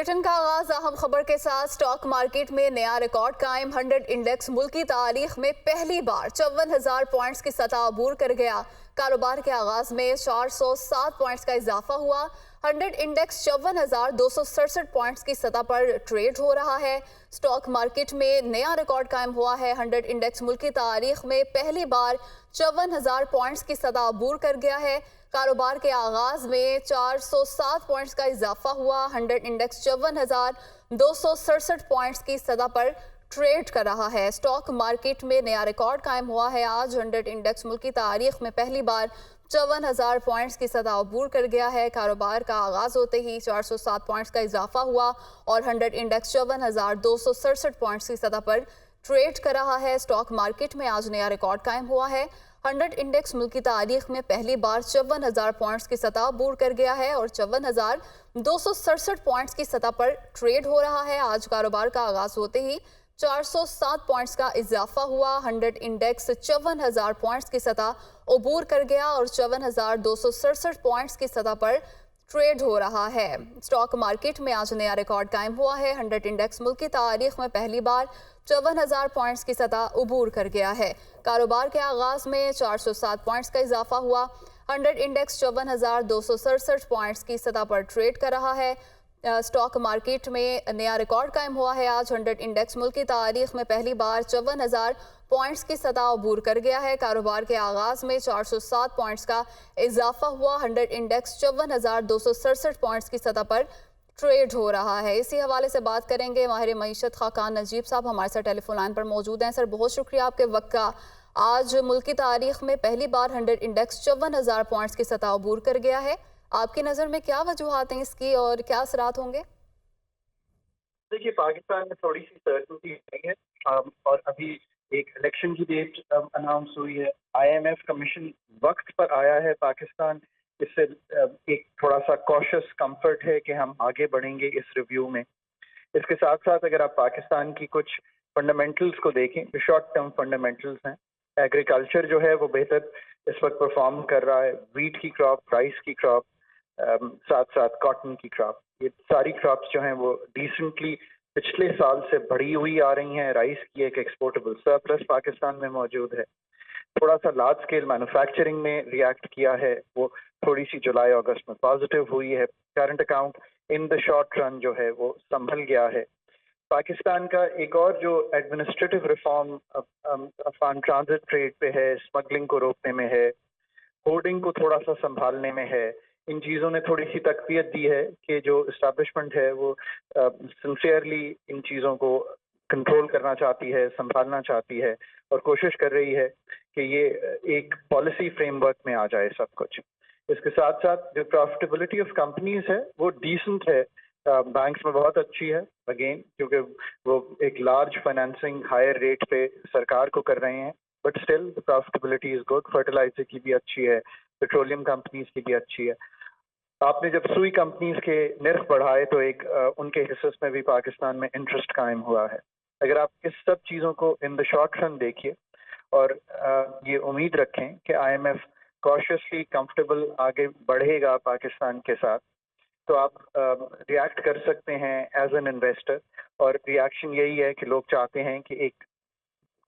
Bulletin का आगाज अहम खबर के साथ। स्टॉक मार्केट में नया रिकॉर्ड कायम। 100 इंडेक्स मुल्क की तारीख में पहली बार 54,000 पॉइंट्स की सतह अबूर कर गया। कारोबार के आगाज में 407 पॉइंट्स का इजाफा हुआ। 100 इंडेक्स 54,267 पॉइंट्स की सतह पर ट्रेड हो रहा है। स्टॉक मार्केट में नया रिकॉर्ड कायम हुआ है। 100 इंडेक्स मुल्क की तारीख में पहली बार 54,000 पॉइंट्स की सतह अबूर कर गया है। कारोबार के आगाज में 407 पॉइंट्स का इजाफा हुआ। 100 इंडेक्स 54,267 पॉइंट्स की सतह पर ट्रेड कर रहा है। स्टॉक मार्केट में नया रिकॉर्ड कायम हुआ है। आज 100 इंडेक्स मुल्क की तारीख में पहली बार 54,000 पॉइंट्स की सतह अबूर कर गया है। कारोबार का आगाज होते ही 407 पॉइंट्स का इजाफा हुआ और 100 इंडेक्स 54,267 पॉइंट्स की सतह पर ट्रेड कर रहा है। स्टॉक मार्केट में आज नया रिकॉर्ड कायम हुआ है। 100 इंडेक्स मुल्क की तारीख में पहली बार 54,000 पॉइंट्स की सतह अबूर कर गया है और 54,267 पॉइंट्स की सतह पर ट्रेड हो रहा है। आज कारोबार का आगाज होते ही 407 पॉइंट्स का इजाफा हुआ। 100 इंडेक्स 54,000 पॉइंट्स की सतह अबूर कर गया और 54,267 पॉइंट्स की सतह पर ट्रेड हो रहा है। स्टॉक मार्केट में आज नया रिकॉर्ड कायम हुआ है। 100 इंडेक्स मुल्क की तारीख में पहली बार 54,000 पॉइंट्स की सतह अबूर कर गया है। कारोबार के आगाज में 407 पॉइंट्स का इजाफा हुआ। 100 इंडेक्स 54,267 पॉइंट्स की सतह पर ट्रेड कर रहा है। स्टॉक मार्केट में नया रिकॉर्ड कायम हुआ है। आज 100 इंडेक्स मुल्क की तारीख में पहली बार 54,000 पॉइंट्स की सतह अबूर कर गया है। कारोबार के आगाज में 407 पॉइंट्स का इजाफा हुआ। 100 इंडेक्स 54,267 पॉइंट्स की सतह पर ट्रेड हो रहा है। इसी हवाले से बात करेंगे। माहिर मईशत खाकान नजीब साहब हमारे साथ टेलीफोन लाइन पर मौजूद हैं। सर, बहुत शुक्रिया आपके वक्त का। आज मुल्क की तारीख में पहली बार 100 इंडेक्स 54,000 पॉइंट्स की सतह अबूर कर गया है। आपकी नज़र में क्या वजूहात हैं इसकी और क्या असरात होंगे? देखिए, पाकिस्तान में थोड़ी सी सर्टनिटी नहीं है और अभी एक इलेक्शन की डेट अनाउंस हुई है। IMF कमीशन वक्त पर आया है पाकिस्तान, इससे एक थोड़ा सा कॉशियस कंफर्ट है कि हम आगे बढ़ेंगे इस रिव्यू में। इसके साथ साथ अगर आप पाकिस्तान की कुछ फंडामेंटल्स को देखें, जो शॉर्ट टर्म फंडामेंटल्स हैं, एग्रीकल्चर जो है वो बेहतर इस वक्त परफॉर्म कर रहा है। वीट की क्रॉप, राइस की क्रॉप, साथ साथ कॉटन की क्रॉप, ये सारी क्रॉप्स जो हैं वो डिसेंटली पिछले साल से बढ़ी हुई आ रही हैं। राइस की एक एक्सपोर्टेबल सरप्लस पाकिस्तान में मौजूद है। थोड़ा सा लार्ज स्केल मैन्युफैक्चरिंग में रिएक्ट किया है, वो थोड़ी सी जुलाई अगस्त में पॉजिटिव हुई है। Current account in the short run जो है वो संभल गया है। पाकिस्तान का एक और जो administrative reform on transit trade पे है, स्मगलिंग को रोकने में है, होर्डिंग को थोड़ा सा संभालने में है। इन चीज़ों ने थोड़ी सी तकवीत दी है कि जो इस्टेब्लिशमेंट है वो सिंसियरली इन चीज़ों को कंट्रोल करना चाहती है, संभालना चाहती है और कोशिश कर रही है कि ये एक पॉलिसी फ्रेमवर्क में आ जाए सब कुछ। इसके साथ साथ जो प्रॉफिटेबिलिटी ऑफ कंपनीज है वो डिसेंट है। बैंक्स में बहुत अच्छी है अगेन, क्योंकि वो एक लार्ज फाइनेंसिंग हायर रेट पे सरकार को कर रहे हैं, but still the profitability is good. Fertiliser की भी अच्छी है, पेट्रोलियम कंपनीज की भी अच्छी है। आपने जब सुई कंपनीज के निर्ख बढ़ाए तो एक उनके हिस्से में भी पाकिस्तान में इंटरेस्ट कायम हुआ है। अगर आप इस सब चीज़ों को इन द शॉर्ट रन देखिए और ये उम्मीद रखें कि IMF कॉशियसली कंफर्टेबल आगे बढ़ेगा पाकिस्तान के साथ, तो आप रिएक्ट कर सकते हैं एज एन इन्वेस्टर। और रिएक्शन यही है कि लोग चाहते हैं कि एक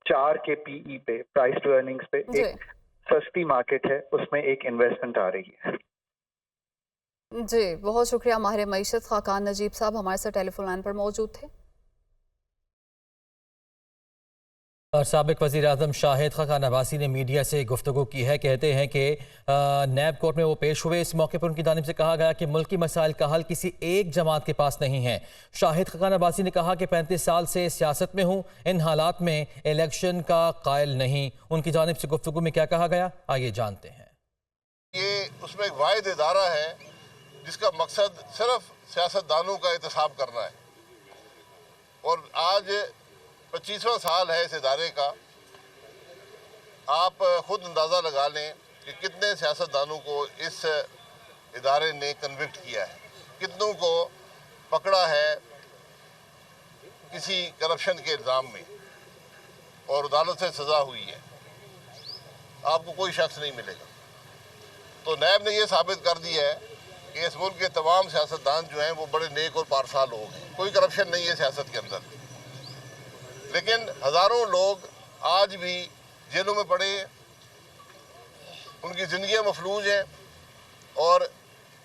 4 के PE पे, प्राइस टू अर्निंग्स पे, एक सस्ती मार्केट है, उसमें एक इन्वेस्टमेंट आ रही है। जी, बहुत शुक्रिया माहिर मईशत खाकान नजीब साहब हमारे साथ टेलीफोन लाइन पर मौजूद थे। और साबिक वज़ीर आज़म शाहिद खाकान अब्बासी ने मीडिया से गुफ्तगू की है। कहते हैं कि नैब कोर्ट में वो पेश हुए। इस मौके पर उनकी जानिब से कहा गया कि मुल्की मसाइल का हल किसी एक जमात के पास नहीं है। शाहिद खाकान अब्बासी ने कहा कि 35 साल से सियासत में हूँ, इन हालात में इलेक्शन का कायल नहीं। उनकी जानिब से गुफ्तगू में क्या कहा गया, आइए जानते हैं। ये उसमें एक वाहिद इदारा है जिसका मकसद सिर्फ सियासतदानों का एहतसाब करना है और आज 25वां साल है इस इदारे का। आप खुद अंदाज़ा लगा लें कि कितने सियासतदानों को इस इदारे ने कन्विक्ट किया है, कितनों को पकड़ा है किसी करप्शन के इल्ज़ाम में और अदालत से सज़ा हुई है। आपको कोई शख्स नहीं मिलेगा। तो नैब ने यह साबित कर दिया है कि इस मुल्क के तमाम सियासतदान जो हैं वो बड़े नेक और पारसा लोग हैं, कोई करप्शन नहीं है सियासत के अंदर। लेकिन हज़ारों लोग आज भी जेलों में पड़े हैं, उनकी ज़िंदगियाँ मफलूज हैं और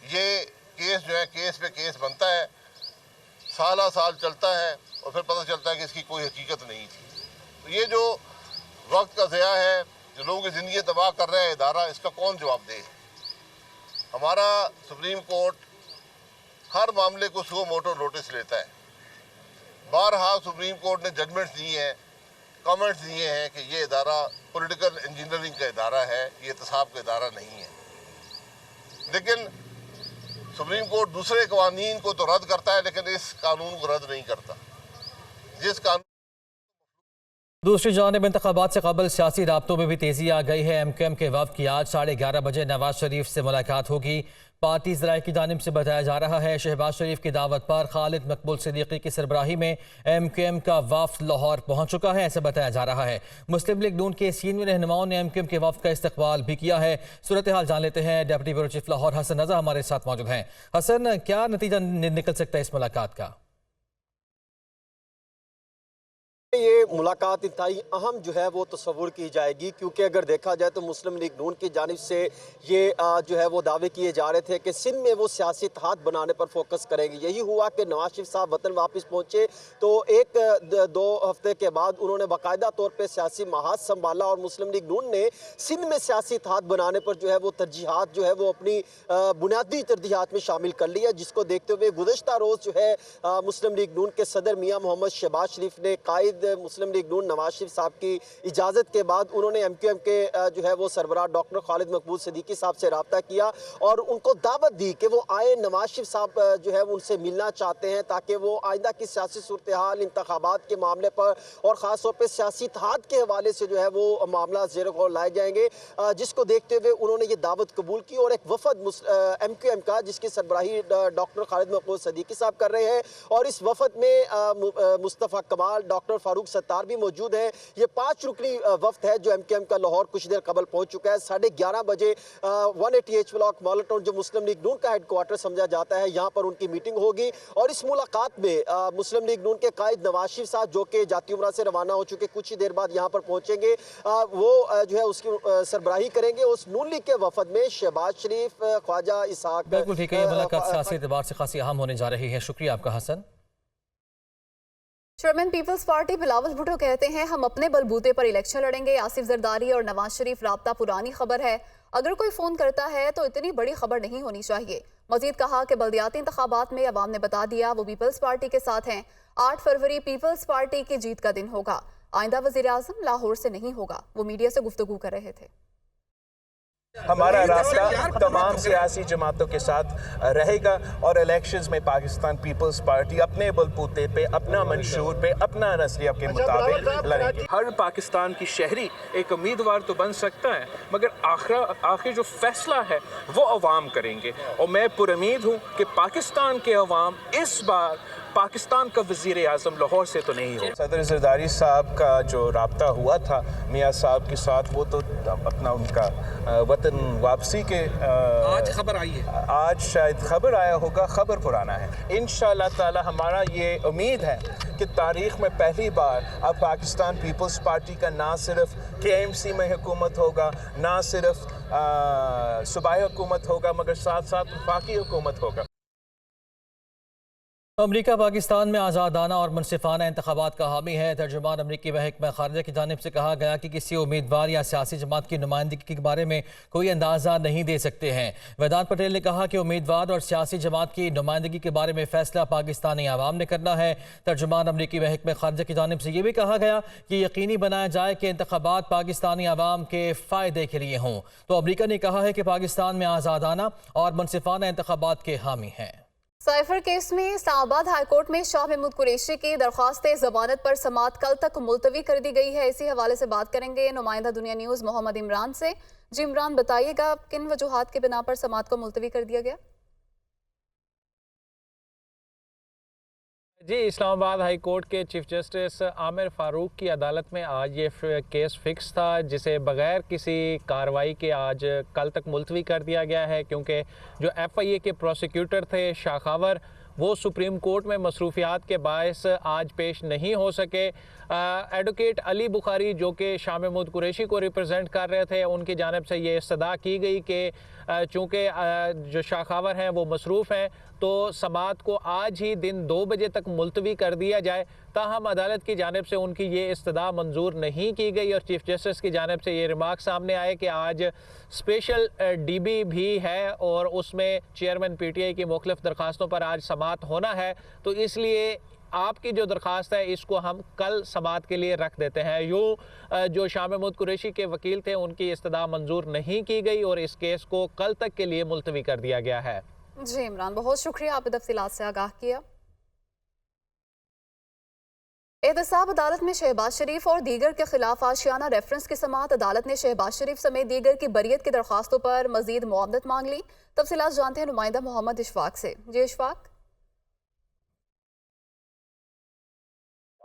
ये केस जो है केस पे केस बनता है, साल साल चलता है और फिर पता चलता है कि इसकी कोई हकीकत नहीं थी। तो ये जो वक्त का ज़या है, जो लोगों की ज़िंदगी तबाह कर रहा है इदारा, इसका कौन जवाब दे? हमारा सुप्रीम कोर्ट हर मामले को सुओ मोटो नोटिस लेता है। बारहा सुप्रीम कोर्ट ने जजमेंट्स दिए हैं, कमेंट्स दिए हैं कि ये इदारा पॉलिटिकल इंजीनियरिंग का इदारा है, ये एहतसाब का इदारा नहीं है। लेकिन सुप्रीम कोर्ट दूसरे कानून को तो रद्द करता है, लेकिन इस कानून को रद्द नहीं करता। जिस कानून दूसरी जानिब इंतखाबात से कबल सियासी राब्तों में भी तेजी आ गई है। MQM के वफ़द की आज 11:30 बजे नवाज शरीफ से मुलाकात होगी। पार्टी ज़राए की जानिब से बताया जा रहा है शहबाज शरीफ की दावत पर खालिद मकबूल सिद्दीकी की सरबराही में MQM का वफ़द लाहौर पहुँच चुका है, ऐसा बताया जा रहा है। मुस्लिम लीग नून के सीनियर रहनुमाओं ने MQM के वफ़द का इस्तकबाल भी किया है। सूरत हाल जान लेते हैं, deputy bureau chief Lahore Hasan Raza हमारे साथ मौजूद हैं। हसन, क्या नतीजा निकल सकता है इस मुलाकात का? ये मुलाकात इंतहाई अहम जो है वो तस्वुर की जाएगी, क्योंकि अगर देखा जाए तो मुस्लिम लीग नून की जानिब से ये जो है वो दावे किए जा रहे थे कि सिंध में वो सियासी इत्तेहाद बनाने पर फोकस करेंगे। यही हुआ कि नवाज शरीफ साहब वतन वापस पहुंचे तो 1-2 हफ्ते के बाद उन्होंने बाकायदा तौर पर सियासी महाज संभाला और मुस्लिम लीग नून ने सिंध में सियासी इत्तेहाद बनाने पर जो है वो तरजीहात जो है वो अपनी बुनियादी तरजीहात में शामिल कर लिया, जिसको देखते हुए गुज़श्ता रोज़ जो है मुस्लिम लीग नून के सदर मियाँ मोहम्मद शहबाज शरीफ ने कायद मुस्लिम लीग नून नवाज शरीफ साहब की इजाज़त के बाद उन्होंने MQM के जो है वो सरबराह डॉक्टर खालिद मकबूल सिद्दीकी साहब से रब्ता किया और उनको दावत दी कि वो आए। नवाज शरीफ साहब जो है उनसे मिलना चाहते हैं ताकि वो आइंदा की सियासी सूरत हाल, इंतखाबात के मामले पर और ख़ास तौर पर सियासी इत्तेहाद के हवाले से जो है वो मामला ज़ेर गौर लाए जाएंगे, जिसको देखते हुए उन्होंने ये दावत कबूल की और एक वफद MQM का जिसकी सरबराही डॉक्टर खालिद मकबूल सिद्दीकी साहब कर रहे हैं और इस वफद में मुस्तफ़ा कमाल, डॉक्टर फारूक सत्तार भी मौजूद है। ये 5 रुकनी वफ्द है जो MQM का लाहौर कुछ देर कबल पहुंच चुका है। 11:30 बजे 180H ब्लॉक मॉलटाउन जो मुस्लिम लीग नून का हेडक्वार्टर समझा जाता है, यहाँ पर उनकी मीटिंग होगी और इस मुलाकात में मुस्लिम लीग नून के कायद नवाज शरीफ साहब जो कि जाती उमरा से रवाना हो चुके कुछ ही देर बाद यहाँ पर पहुंचेंगे, वो जो है उसकी सरबराही करेंगे। उस नून लीग के वफद में शहबाज शरीफ, ख्वाजा इसहाक। बिल्कुल ठीक है, ये मुलाकात सियासी एतबार से खासी अहम होने जा रही है। शुक्रिया आपका हसन। चेयरमैन पीपल्स पार्टी बिलावल भुट्टो कहते हैं हम अपने बलबूते पर इलेक्शन लड़ेंगे। आसिफ जरदारी और नवाज शरीफ राब्ता पुरानी खबर है, अगर कोई फोन करता है तो इतनी बड़ी खबर नहीं होनी चाहिए। मजीद कहा कि बल्दियाती इंतखाबात में अवाम ने बता दिया वो पीपल्स पार्टी के साथ हैं। 8 फरवरी पीपल्स पार्टी की जीत का दिन होगा। आइंदा वजीर आजम लाहौर से नहीं होगा, वो मीडिया से गुफ्तगू कर रहे थे। हमारा रास्ता तमाम सियासी जमातों के साथ रहेगा और इलेक्शंस में पाकिस्तान पीपल्स पार्टी अपने बलबूते पे, अपना मंशूर पे, अपना नज़रिया के मुताबिक लड़ेंगे। हर पाकिस्तान की शहरी एक उम्मीदवार तो बन सकता है, मगर आखिर जो फैसला है वो अवाम करेंगे और मैं पुरुमीद हूँ कि पाकिस्तान के अवाम इस बार पाकिस्तान का वज़ीर आज़म लाहौर से तो नहीं हो। सदर जरदारी साहब का जो राब्ता हुआ था मियाँ साहब के साथ, वो तो अपना उनका वतन वापसी के आज खबर आई है, आज शायद खबर आया होगा, खबर पुराना है। इंशाअल्लाह ताला हमारा ये उम्मीद है कि तारीख़ में पहली बार अब पाकिस्तान पीपल्स पार्टी का ना सिर्फ KMC में हुकूमत होगा, ना सिर्फ सूबाई हुकूमत होगा, मगर साथ साथ वफाकी हुकूमत होगा। अमरीका पाकिस्तान में आज़ादाना और मुनसिफाना इंतखाबात का हामी है। तर्जुमान अमरीकी महकमा खारजा की जानिब से कहा गया कि किसी उम्मीदवार या सियासी जमात की नुमाइंदगी के बारे में कोई अंदाज़ा नहीं दे सकते हैं। वेदांत पटेल ने कहा कि उम्मीदवार और सियासी जमात की नुमाइंदगी के बारे में फ़ैसला पाकिस्तानी आवाम ने करना है। तर्जुमान अमरीकी महकमा खारजा की जानिब से ये भी कहा गया कि यकीनी बनाया जाए कि इंतखाबात पाकिस्तानी आवाम के फ़ायदे के लिए हों। तो अमरीका ने कहा है कि पाकिस्तान में आज़ादाना और मुनसिफाना इंतखाबात के हामी हैं। साइफर केस में इस्लामाबाद हाईकोर्ट में शाह महमूद कुरैशी की दरख्वास्त जमानत पर समाअत कल तक मुलतवी कर दी गई है। इसी हवाले से बात करेंगे नुमाइंदा दुनिया न्यूज़ मोहम्मद इमरान से। जी इमरान, बताइएगा किन वजूहात के बिना पर समाअत को मुलतवी कर दिया गया? जी, इस्लामाबाद हाई कोर्ट के चीफ जस्टिस आमिर फारूक की अदालत में आज ये केस फिक्स था, जिसे बगैर किसी कार्रवाई के आज कल तक मुलतवी कर दिया गया है, क्योंकि जो FIA के प्रोसिक्यूटर थे शाखावर, वो सुप्रीम कोर्ट में मसरूफियात के बायस आज पेश नहीं हो सके। एडवोकेट अली बुखारी जो कि शाह महमूद कुरैशी को रिप्रेजेंट कर रहे थे, उनकी जानिब से ये इस्तदा की गई कि चूँकि जो शाखावर हैं वो मसरूफ़ हैं, तो समाअत को आज ही दिन 2 बजे तक मुलतवी कर दिया जाए। ताहम अदालत की जानिब से उनकी ये इस्तदा मंजूर नहीं की गई और चीफ जस्टिस की जानिब से ये रिमार्क सामने आए कि आज स्पेशल DB भी है और उसमें चेयरमैन PTI की मुख्तलिफ दरख्वास्तों पर आज समाअत होना है, तो इसलिए आपकी जो दरख्वास्त है इसको हम कल समाअत के लिए रख देते हैं। यूँ जो शाह महमूद कुरैशी के वकील थे, उनकी इस्तदा मंजूर नहीं की गई और इस केस को कल तक के लिए मुलतवी कर दिया गया है। जी इमरान, बहुत शुक्रिया, आपने तफसीलात से आगाह किया। एहतसाब अदालत में शहबाज शरीफ और दीगर के खिलाफ आशियाना रेफरेंस की समाअत। अदालत ने शहबाज शरीफ समेत दीगर की बरियत की दरख्वास्तों पर मजीद मुआवनत मांग ली। तफसीलात जानते हैं नुमाइंदा मोहम्मद इशफाक से। जी इशफाक।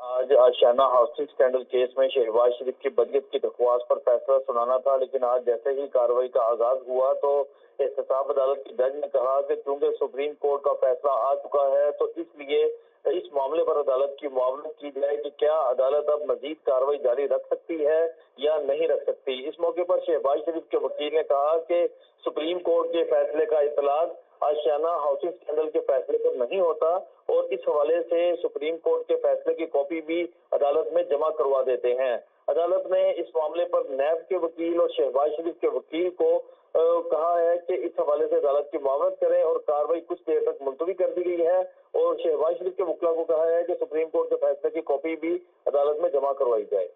आज आशियाना हाउसिंग स्कैंडल केस में शहबाज शरीफ की बरियत की दरख्वास्त पर फैसला सुनाना था, लेकिन आज जैसे ही कार्रवाई का आगाज हुआ तो एहतसाब अदालत की जज ने कहा कि क्योंकि सुप्रीम कोर्ट का फैसला आ चुका है तो इसलिए इस मामले पर अदालत की मुआवनत की जाए कि क्या अदालत अब मजीद कार्रवाई जारी रख सकती है या नहीं रख सकती। इस मौके पर शहबाज शरीफ के वकील ने कहा कि सुप्रीम कोर्ट के फैसले का इतलाक आशियाना हाउसिंग स्कैंडल के फैसले पर नहीं होता और इस हवाले से सुप्रीम कोर्ट के फैसले की कॉपी भी अदालत में जमा करवा देते हैं। अदालत ने इस मामले पर नैब के वकील और शहबाज शरीफ के वकील को कहा है कि इस हवाले से अदालत की मुआवनत करें और कार्रवाई कुछ देर तक मुलतवी कर दी गई है और शहबाज शरीफ के वकील को कहा है कि सुप्रीम कोर्ट के फैसले की कॉपी भी अदालत में जमा करवाई जाए।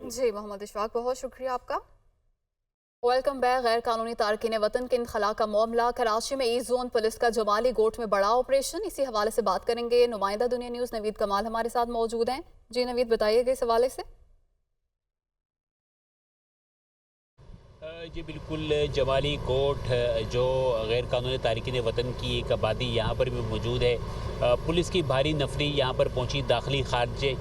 जी मोहम्मद इशफाक, बहुत शुक्रिया आपका। Welcome back. गैर कानूनी तारकीन वतन के इनखला का मामला। कराची में ईस्ट जोन पुलिस का जमाली गोट में बड़ा ऑपरेशन, इसी हवाले से बात करेंगे। नुमाइंदा दुनिया न्यूज़ नवीद कमाल हमारे साथ मौजूद हैं। जी नवीद, बताइएगा इस हवाले से। जी बिल्कुल, जमाली कोट जो गैर कानूनी तारकीन वतन की एक आबादी यहाँ पर भी मौजूद है। पुलिस की भारी नफरी यहाँ पर पहुँची, दाखिली खारजे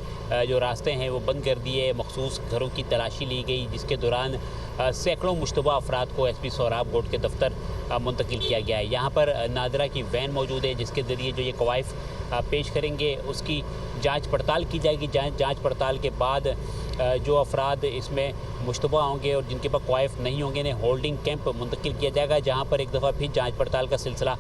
जो रास्ते हैं वो बंद कर दिए, मखसूस घरों की तलाशी ली गई, जिसके दौरान सैकड़ों मुश्तबा अफराद को SP सोहराब कोट के दफ्तर मुंतकिल किया गया है। यहाँ पर नादरा की वैन मौजूद है जिसके ज़रिए जो ये कवायफ पेश करेंगे उसकी जांच पड़ताल की जाएगी। जांच पड़ताल के बाद जो अफराद इसमें मुश्तबा होंगे और जिनके पास कवायफ नहीं होंगे इन्हें होल्डिंग कैंप मुंतकिल किया जाएगा, जहाँ पर एक दफ़ा फिर जांच पड़ताल का सिलसिला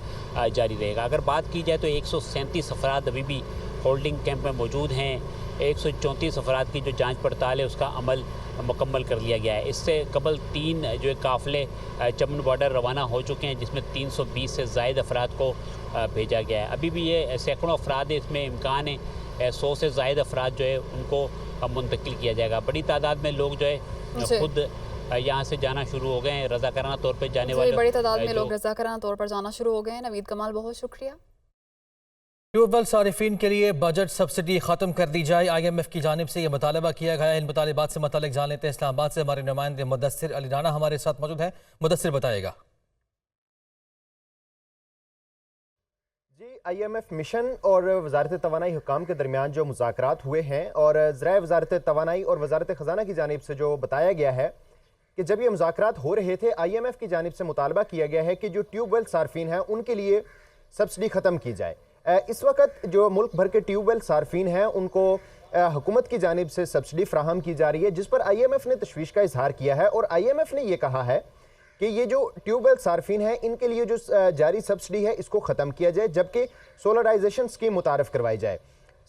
जारी रहेगा। अगर बात की जाए तो 137 अफराद अभी भी होल्डिंग कैंप में मौजूद हैं। 134 अफराद की जो जांच पड़ताल है उसका अमल मुकम्मल कर लिया गया है। इससे कबल 3 जो काफ़िले चमन बॉर्डर रवाना हो चुके हैं, जिसमें 320 से ज़ायद अफराद को भेजा गया है। अभी भी ये सैकड़ों अफराद है, इसमें इम्कान है 100 से ज़ायद अफराद जो है उनको मुंतकिल किया जाएगा। बड़ी तादाद में लोग जो है खुद यहाँ से जाना शुरू हो गए हैं, रज़ाकाराना तौर पर जाने वाले बड़ी तादाद में लोग रज़ाकाराना तौर पर जाना शुरू हो गए हैं। नवीद कमाल, बहुत शुक्रिया। ट्यूबवेल सारिफीन के लिए बजट सब्सिडी ख़त्म कर दी जाए, IMF की जानिब से यह मुतालबा किया गया है। इन मुतालिबात से मुतालिक जान लेते हैं। इस्लामाबाद से हमारे नुमाइंदे मुदस्सिर अली राना हमारे साथ मौजूद है। मुदस्सिर, बताएगा। जी, IMF मिशन और वजारत तवानाई हुकाम के दरमियान जो मुज़ाकरात हुए हैं और ज़राए वजारत तवानाई और वजारत ख़जाना की जानिब से जो बताया गया है कि जब ये मुज़ाकरात हो रहे थे, IMF की जानिब से मुतालबा किया गया है कि जो ट्यूबवेल सार्फिन हैं उनके लिए सब्सिडी ख़त्म की जाए। इस वक्त जो मुल्क भर के ट्यूबवेल सार्फिन हैं उनको हुकूमत की जानिब से सब्सिडी फ्राहम की जा रही है, जिस पर IMF ने तशवीश का इजहार किया है और IMF ने यह कहा है कि ये जो ट्यूबवेल सार्फिन हैं इनके लिए जो जारी सब्सिडी है इसको ख़त्म किया जाए, जबकि सोलराइजेशन स्कीम मुतारफ़ करवाई जाए।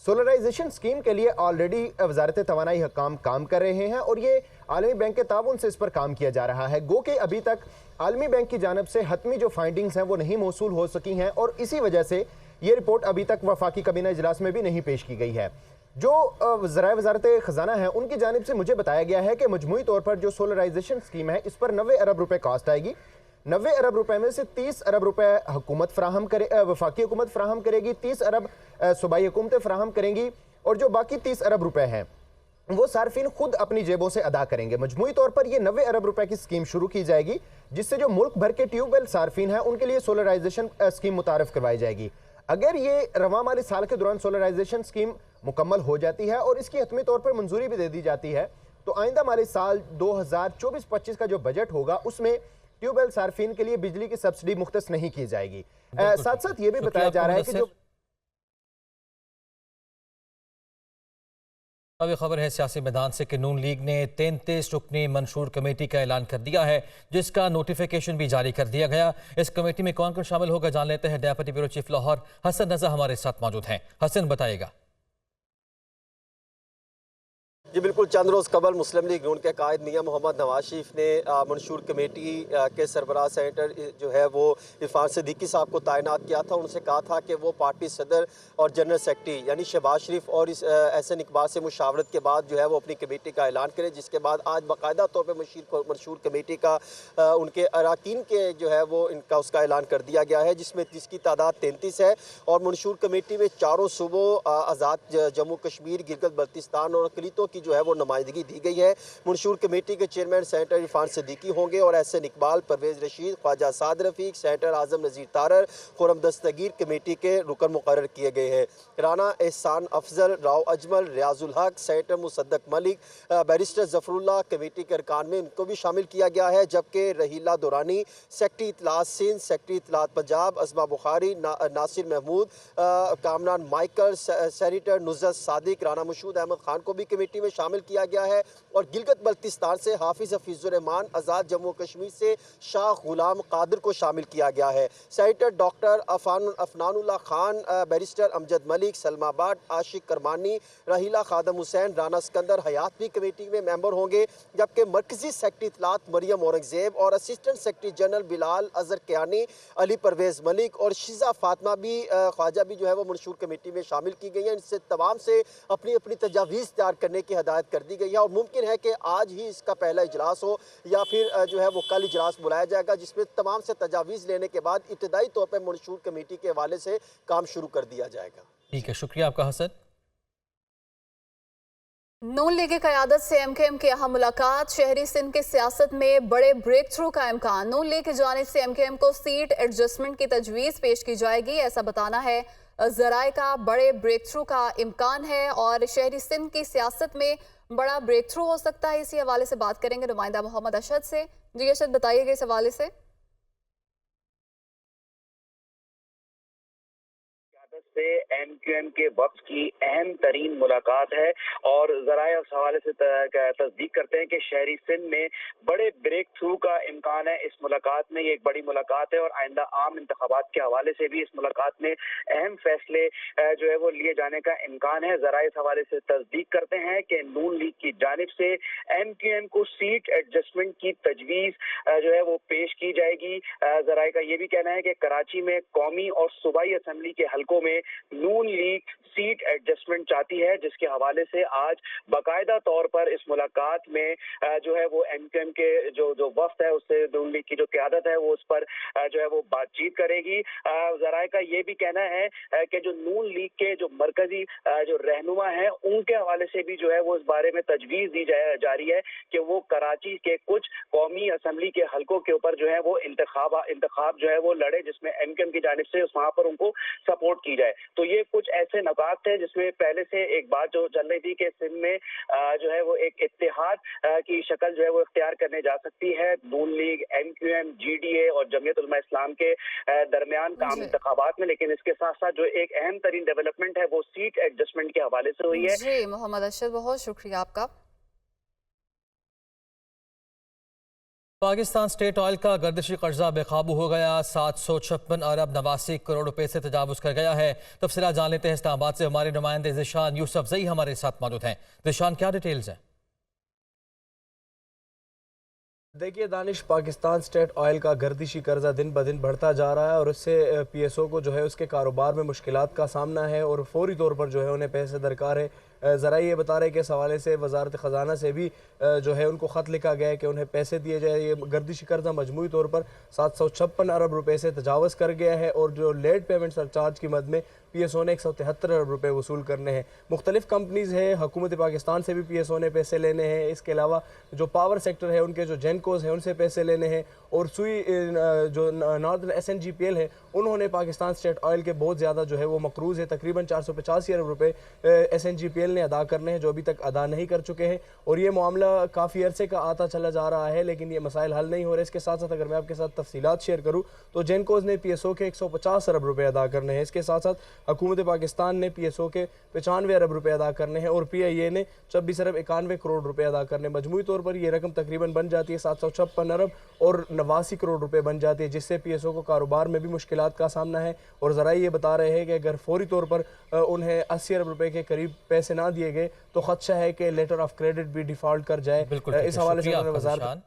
सोलराइजेशन स्कीम के लिए ऑलरेडी वजारत तवानाई हुकाम काम कर रहे हैं और ये आलमी बैंक के ताउन से इस पर काम किया जा रहा है। गो के अभी तक आलमी बैंक की जानिब से हतमी जो फाइंडिंग्स हैं वो नहीं मौसूल हो सकी हैं और इसी वजह से ये रिपोर्ट अभी तक वफाकी काबीना इजलास में भी नहीं पेश की गई है। जो ज़राए वजारत ख़जाना है उनकी जानिब से मुझे बताया गया है कि मजमूई तौर पर जो सोलराइजेशन स्कीम है इस पर 90 अरब रुपए कॉस्ट आएगी। 90 अरब रुपए में से 30 अरब रुपए हुकूमत फ्राहम करे, वफाकी हुकूमत फ्राहम करेगी, 30 अरब सूबाई हुकूमतें फ्राहम करेंगी और जो बाकी 30 अरब रुपए हैं वो सार्फिन खुद अपनी जेबों से अदा करेंगे। मजमूई तौर पर ये 90 अरब रुपए की स्कीम शुरू की जाएगी, जिससे जो मुल्क भर के ट्यूबवेल सार्फिन हैं उनके लिए सोलराइजेशन स्कीम मुतारफ़ करवाई जाएगी। अगर ये रवां माली साल के दौरान सोलराइजेशन स्कीम मुकम्मल हो जाती है और इसकी हतमी तौर पर मंजूरी भी दे दी जाती है तो आइंदा माली साल 2024-25 का जो बजट होगा उसमें ट्यूबवेल सार्फिन के लिए बिजली की सब्सिडी मुख्तस नहीं की जाएगी। साथ साथ ये भी बताया जा रहा है कि जो अब खबर है सियासी मैदान से कि नून लीग ने 33 रुकनी मंशूर कमेटी का ऐलान कर दिया है, जिसका नोटिफिकेशन भी जारी कर दिया गया। इस कमेटी में कौन कौन शामिल होगा जान लेते हैं। Deputy bureau chief Lahore Hasan Raza हमारे साथ मौजूद हैं। हसन बताएगा। जी बिल्कुल, चंद रोज़ कबल मुस्लिम लीग नून के कायद मियां मोहम्मद नवाज शरीफ ने मंशूर कमेटी के सरबराह सेनेटर जो है वो इरफान सिद्दीकी साहब को तैनात किया था। उनसे कहा था कि वो पार्टी सदर और जनरल सेक्रेटरी यानी शहबाज शरीफ और इस एहसन इकबाल से मुशावरत के बाद जो है वो अपनी कमेटी का ऐलान करें, जिसके बाद आज बाकायदा तौर पर मंशूर कमेटी का उनके अरकान के जो है वो इनका उसका ऐलान कर दिया गया है, जिसकी तादाद 33 है। और मंशूर कमेटी में चारों सूबों आज़ाद जम्मू कश्मीर, गिलगित बल्तिस्तान और अक़लियतों की जो है वो नुमाइंदगी दी गई है। मंशूर कमेटी के चेयरमैन सेनेटर इरफान सिद्दीकी होंगे और एहसन इकबाल, परवेज रशीद, ख्वाजा साद रफीक, सेनेटर आजम नज़ीर तारर, खुरम दस्तगीर कमेटी के रुकन मुकर्रर किए गए हैं। राना एहसान Afzal, Rao Ajmal, Riazul Haq, senator Musaddiq Malik, barrister Zafarullah committee के अरकान में इनको भी शामिल किया गया है। जबकि रहीला दुरानी, सेक्रेटरी इतलात सिंध, सेक्रेटरी इतलात पंजाब, अज़मा बुखारी, नासिर महमूद, कामरान माइकल, सेनेटर नुज़रत सादिक, राना मशहूद अहमद खान को भी कमेटी में शामिल किया गया है। और गिलगित बल्तिस्तान से हाफिज हफीजुर रहमान, आज़ाद जम्मू कश्मीर से शाह गुलाम कादिर को शामिल किया गया है। Senator doctor Afnanullah Khan, barrister Amjad Malik, सलमाबाद आशिक करमानी, रहीला खादम हुसैन, राना सिकंदर हयात भी कमेटी में मेंबर होंगे। जबकि मरकजी सेक्रेटरी इतलात मरियम औरंगजेब और assistant secretary general Bilal Azhar Kayani, Ali Pervez Malik और शिजा फातिमा भी ख्वाजा भी जो है वो मंशूर कमेटी में शामिल की गई हैं। इनसे तमाम से अपनी अपनी तजावीज़ तैयार करने की हदायत कर दी गई है और मुमकिन है कि आज ही इसका पहला इजलास हो या फिर जो है वो कल इजलास बुलाया जाएगा, जिसमें तमाम से तजावीज़ लेने के बाद इब्तदाई तौर पर मंशूर कमेटी के हवाले से काम शुरू कर दिया जाएगा। ठीक है, शुक्रिया आपका हसन। नून लीग की क़यादत से एमकेएम की अहम मुलाकात, शहरी सिंध की सियासत में बड़े ब्रेक थ्रू का इम्कान। नून लीग की जानिब से एमकेएम को सीट एडजस्टमेंट की तजवीज़ पेश की जाएगी, ऐसा बताना है ज़राए का। बड़े ब्रेक थ्रू का इम्कान है और शहरी सिंध की सियासत में बड़ा ब्रेक थ्रू हो सकता है। इसी हवाले से बात करेंगे नुमाइंदा मोहम्मद अशद से। जी अशद, बताइएगा इस हवाले से। से एमक्यूएम के वक्त की अहम तरीन मुलाकात है और ज़राए उस हवाले से तस्दीक करते हैं कि शहरी सिंध में बड़े ब्रेक थ्रू का इम्कान है। इस मुलाकात में ये एक बड़ी मुलाकात है और आइंदा आम इंतखाबात के हवाले से भी इस मुलाकात में अहम फैसले जो है वो लिए जाने का इम्कान है। ज़राए इस हवाले से तस्दीक करते हैं कि नून लीग की जानिब से एमक्यूएम को सीट एडजस्टमेंट की तजवीज़ जो है वो पेश की जाएगी। ज़राए का ये भी कहना है कि कराची में कौमी और सूबाई असम्बली के हलकों में नून लीग सीट एडजस्टमेंट चाहती है, जिसके हवाले से आज बाकायदा तौर पर इस मुलाकात में जो है वो एमक्यूएम के जो वफ्द है उससे नून लीग की जो क़यादत है वो उस पर जो है वो बातचीत करेगी। ज़राए का ये भी कहना है कि जो नून लीग के जो मरकजी जो रहनुमा है उनके हवाले से भी जो है वो इस बारे में तजवीज़ दी जा रही है कि वो कराची के कुछ कौमी असम्बली के हलकों के ऊपर जो है वो इंतखाब जो है वो लड़े, जिसमें एमक्यूएम की जानिब से वहाँ पर उनको सपोर्ट की जाए। तो ये कुछ ऐसे नकात थे जिसमें पहले से एक बात जो चल रही थी कि सिंध में जो है वो एक इत्तेहाद की शक्ल जो है वो इख्तियार करने जा सकती है नून लीग, एमक्यूएम, जीडीए और जमीयत उलमा इस्लाम के दरमियान आम इंतखाबात में। लेकिन इसके साथ साथ जो एक अहम तरीन डेवलपमेंट है वो सीट एडजस्टमेंट के हवाले से हुई है। जी मोहम्मद अशद, बहुत शुक्रिया आपका। पाकिस्तान स्टेट ऑयल का गर्दिशी कर्जा बेकाबू हो गया, 756 अरब 89 करोड़ रुपए से तजावुज कर गया है। तफसीलात जान लेते हैं इस्लामाबाद से हमारे नुमाइंदे ज़िशान यूसुफजई हमारे साथ मौजूद हैं। ज़िशान, क्या डिटेल्स हैं? देखिए दानिश, पाकिस्तान स्टेट ऑयल का गर्दिशी कर्जा दिन ब दिन बढ़ता जा रहा है और उससे पीएसओ को जो है उसके कारोबार में मुश्किलात का सामना है और फौरी तौर पर जो है उन्हें पैसे दरकार है। ज़रा ये बता रहे हैं कि इस हवाले से वजारत ख़जाना से भी जो है उनको ख़त लिखा गया है कि उन्हें पैसे दिए जाए। ये गर्दिशी कर्जा मजमूई तौर पर 756 अरब रुपए से तजावज़ कर गया है और जो लेट पेमेंट सरचार्ज की मद में PSO ने 173 अरब रुपए वसूल करने हैं। मुख्तलिफ कंपनीज़ हैं, हुकूमत पाकिस्तान से भी PSO ने पैसे लेने हैं। इसके अलावा जो पावर सेक्टर है उनके जो जेनकोज हैं उनसे पैसे लेने हैं और सुई जो नॉर्दर्न SNGPL है उन्होंने पाकिस्तान स्टेट ऑयल के बहुत ज़्यादा जो है वो मकरूज़ है, तकरीबन 485 अरब रुपए SNGPL ने अदा करने हैं जो अभी तक अदा नहीं कर चुके हैं और ये मामला काफ़ी अरसे का आता चला जा रहा है लेकिन ये मसाइल हल नहीं हो रहे। इसके साथ साथ अगर मैं आपके साथ तफसीलात शेयर करूँ तो जेनकोज ने PSO के 150 अरब रुपए अदा करने हैं। इसके साथ साथ हुकूमत पाकिस्तान ने PSO के 95 अरब रुपए अदा करने हैं और PIA ने 26 अरब 91 करोड़ रुपए अदा करने। मजमूई तौर पर यह रकम तकरीबन बन जाती है 756 अरब और 89 करोड़ रुपए बन जाती है, जिससे PSO को कारोबार में भी मुश्किलात का सामना है। और ज़रा ये बता रहे हैं कि अगर फौरी तौर पर उन्हें 80 अरब रुपए के करीब पैसे ना दिए गए तो खदशा है कि लेटर ऑफ क्रेडिट भी डिफॉल्ट कर जाए। इस हवाले से उन्होंने वज़ारत